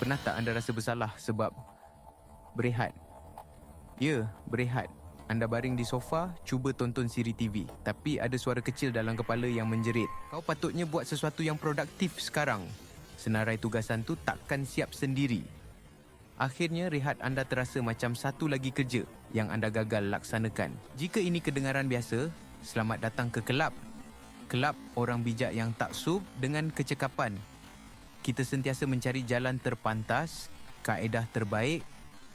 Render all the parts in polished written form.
Pernah tak anda rasa bersalah sebab berehat? Ya, berehat. Anda baring di sofa, cuba tonton siri TV. Tapi ada suara kecil dalam kepala yang menjerit. Kau patutnya buat sesuatu yang produktif sekarang. Senarai tugasan tu takkan siap sendiri. Akhirnya, rehat anda terasa macam satu lagi kerja yang anda gagal laksanakan. Jika ini kedengaran biasa, selamat datang ke kelab. Kelab orang bijak yang taksub dengan kecekapan. Kita sentiasa mencari jalan terpantas, kaedah terbaik,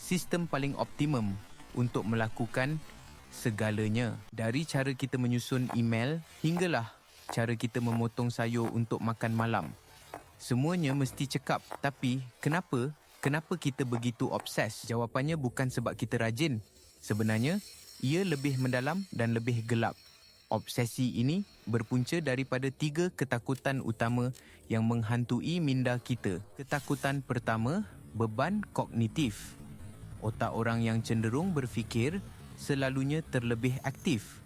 sistem paling optimum untuk melakukan segalanya. Dari cara kita menyusun email hinggalah cara kita memotong sayur untuk makan malam. Semuanya mesti cekap, tapi kenapa? Kenapa kita begitu obses? Jawapannya bukan sebab kita rajin. Sebenarnya, ia lebih mendalam dan lebih gelap. Obsesi ini berpunca daripada 3 ketakutan utama yang menghantui minda kita. Ketakutan pertama, beban kognitif. Otak orang yang cenderung berfikir selalunya terlebih aktif.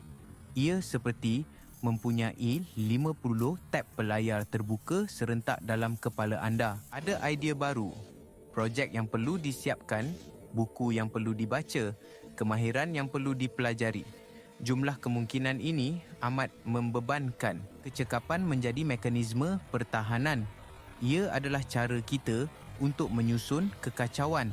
Ia seperti mempunyai 50 tab pelayar terbuka serentak dalam kepala anda. Ada idea baru, projek yang perlu disiapkan, buku yang perlu dibaca, kemahiran yang perlu dipelajari. Jumlah kemungkinan ini amat membebankan. Kecekapan menjadi mekanisme pertahanan. Ia adalah cara kita untuk menyusun kekacauan.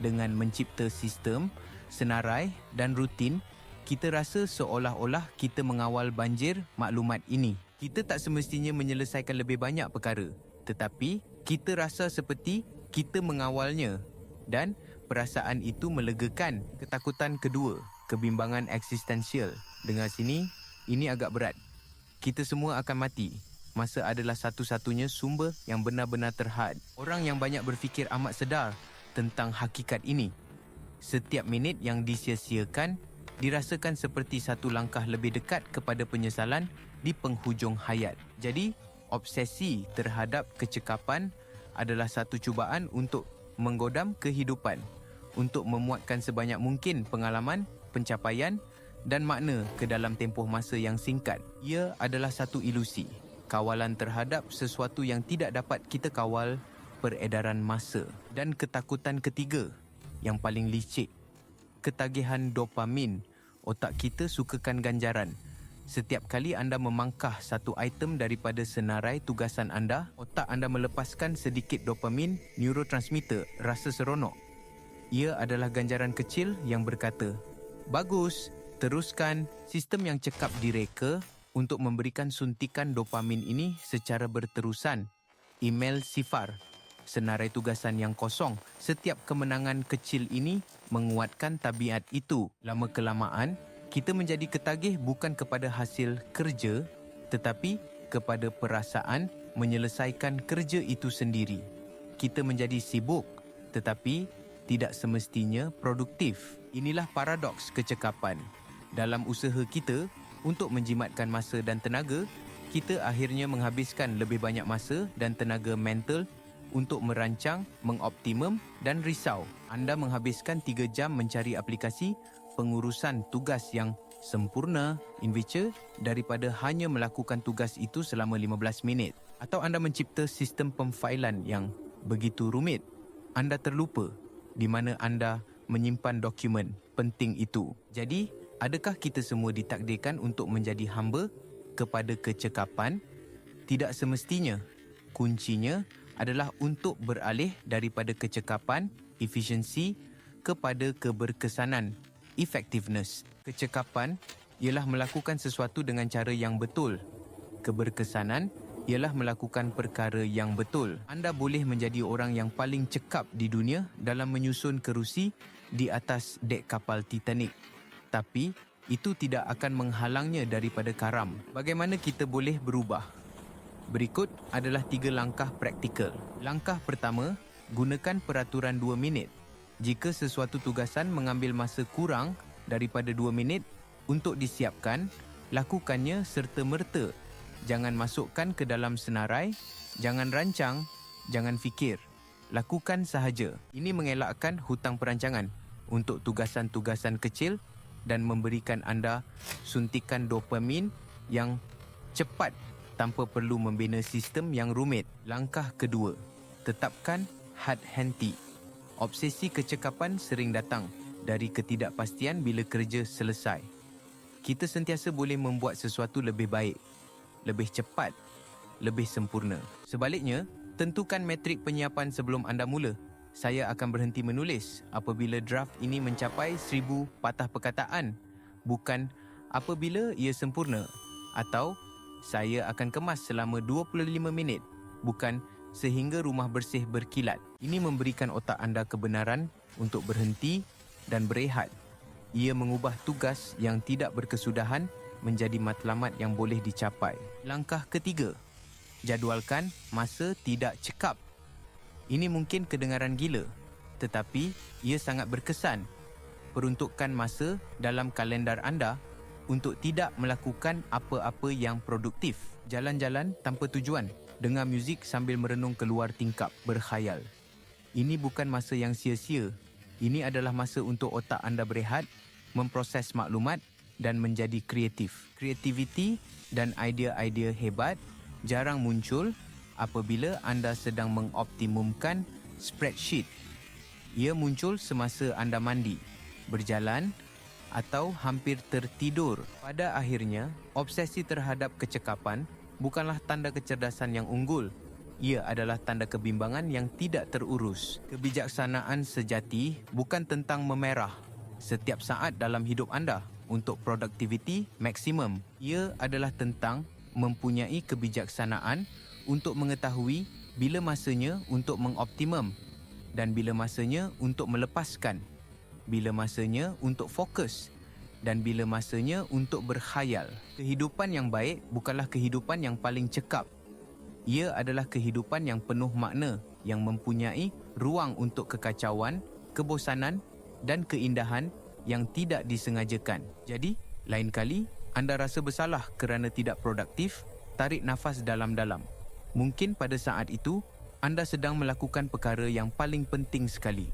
Dengan mencipta sistem, senarai dan rutin, kita rasa seolah-olah kita mengawal banjir maklumat ini. Kita tak semestinya menyelesaikan lebih banyak perkara, tetapi kita rasa seperti kita mengawalnya, dan perasaan itu melegakan. Ketakutan kedua, kebimbangan eksistensial. Dengar sini, ini agak berat. Kita semua akan mati. Masa adalah satu-satunya sumber yang benar-benar terhad. Orang yang banyak berfikir amat sedar tentang hakikat ini. Setiap minit yang disia-siakan dirasakan seperti satu langkah lebih dekat kepada penyesalan di penghujung hayat. Jadi, obsesi terhadap kecekapan adalah satu cubaan untuk menggodam kehidupan, untuk memuatkan sebanyak mungkin pengalaman, pencapaian dan makna ke dalam tempoh masa yang singkat. Ia adalah satu ilusi, kawalan terhadap sesuatu yang tidak dapat kita kawal, peredaran masa. Dan ketakutan ketiga, yang paling licik, ketagihan dopamin. Otak kita sukakan ganjaran. Setiap kali anda memangkah satu item daripada senarai tugasan anda, otak anda melepaskan sedikit dopamin, neurotransmitter rasa seronok. Ia adalah ganjaran kecil yang berkata, "Bagus, teruskan." Sistem yang cekap direka untuk memberikan suntikan dopamin ini secara berterusan. Email sifar, senarai tugasan yang kosong. Setiap kemenangan kecil ini menguatkan tabiat itu. Lama-kelamaan, kita menjadi ketagih bukan kepada hasil kerja, tetapi kepada perasaan menyelesaikan kerja itu sendiri. Kita menjadi sibuk, tetapi tidak semestinya produktif. Inilah paradoks kecekapan. Dalam usaha kita untuk menjimatkan masa dan tenaga, kita akhirnya menghabiskan lebih banyak masa dan tenaga mental untuk merancang, mengoptimum dan risau. Anda menghabiskan 3 jam mencari aplikasi pengurusan tugas yang sempurna, invece, daripada hanya melakukan tugas itu selama 15 minit. Atau anda mencipta sistem pemfailan yang begitu rumit, anda terlupa di mana anda menyimpan dokumen penting itu. Jadi, adakah kita semua ditakdirkan untuk menjadi hamba kepada kecekapan? Tidak semestinya. Kuncinya adalah untuk beralih daripada kecekapan, efisiensi, kepada keberkesanan, effectiveness. Kecekapan ialah melakukan sesuatu dengan cara yang betul. Keberkesanan ialah melakukan perkara yang betul. Anda boleh menjadi orang yang paling cekap di dunia dalam menyusun kerusi di atas dek kapal Titanic. Tapi, itu tidak akan menghalangnya daripada karam. Bagaimana kita boleh berubah? Berikut adalah 3 langkah praktikal. Langkah pertama, gunakan peraturan 2 minit. Jika sesuatu tugasan mengambil masa kurang daripada 2 minit untuk disiapkan, lakukannya serta-merta. Jangan masukkan ke dalam senarai, jangan rancang, jangan fikir. Lakukan sahaja. Ini mengelakkan hutang perancangan untuk tugasan-tugasan kecil dan memberikan anda suntikan dopamin yang cepat tanpa perlu membina sistem yang rumit. Langkah kedua, tetapkan Hadhanti. Obsesi kecekapan sering datang dari ketidakpastian bila kerja selesai. Kita sentiasa boleh membuat sesuatu lebih baik, lebih cepat, lebih sempurna. Sebaliknya, tentukan metrik penyiapan sebelum anda mula. Saya akan berhenti menulis apabila draft ini mencapai 1000 patah perkataan, bukan apabila ia sempurna. Atau, saya akan kemas selama 25 minit, bukan sehingga rumah bersih berkilat. Ini memberikan otak anda kebenaran untuk berhenti dan berehat. Ia mengubah tugas yang tidak berkesudahan menjadi matlamat yang boleh dicapai. Langkah ketiga, jadualkan masa tidak cekap. Ini mungkin kedengaran gila, tetapi ia sangat berkesan. Peruntukkan masa dalam kalendar anda untuk tidak melakukan apa-apa yang produktif. Jalan-jalan tanpa tujuan, dengar muzik sambil merenung keluar tingkap, berkhayal. Ini bukan masa yang sia-sia. Ini adalah masa untuk otak anda berehat, memproses maklumat dan menjadi kreatif. Kreativiti dan idea-idea hebat jarang muncul apabila anda sedang mengoptimumkan spreadsheet. Ia muncul semasa anda mandi, berjalan atau hampir tertidur. Pada akhirnya, obsesi terhadap kecekapan bukanlah tanda kecerdasan yang unggul. Ia adalah tanda kebimbangan yang tidak terurus. Kebijaksanaan sejati bukan tentang memerah setiap saat dalam hidup anda untuk produktiviti maksimum. Ia adalah tentang mempunyai kebijaksanaan untuk mengetahui bila masanya untuk mengoptimum dan bila masanya untuk melepaskan, bila masanya untuk fokus dan bila masanya untuk berkhayal. Kehidupan yang baik bukanlah kehidupan yang paling cekap. Ia adalah kehidupan yang penuh makna, yang mempunyai ruang untuk kekacauan, kebosanan dan keindahan yang tidak disengajakan. Jadi, lain kali anda rasa bersalah kerana tidak produktif, tarik nafas dalam-dalam. Mungkin pada saat itu, anda sedang melakukan perkara yang paling penting sekali.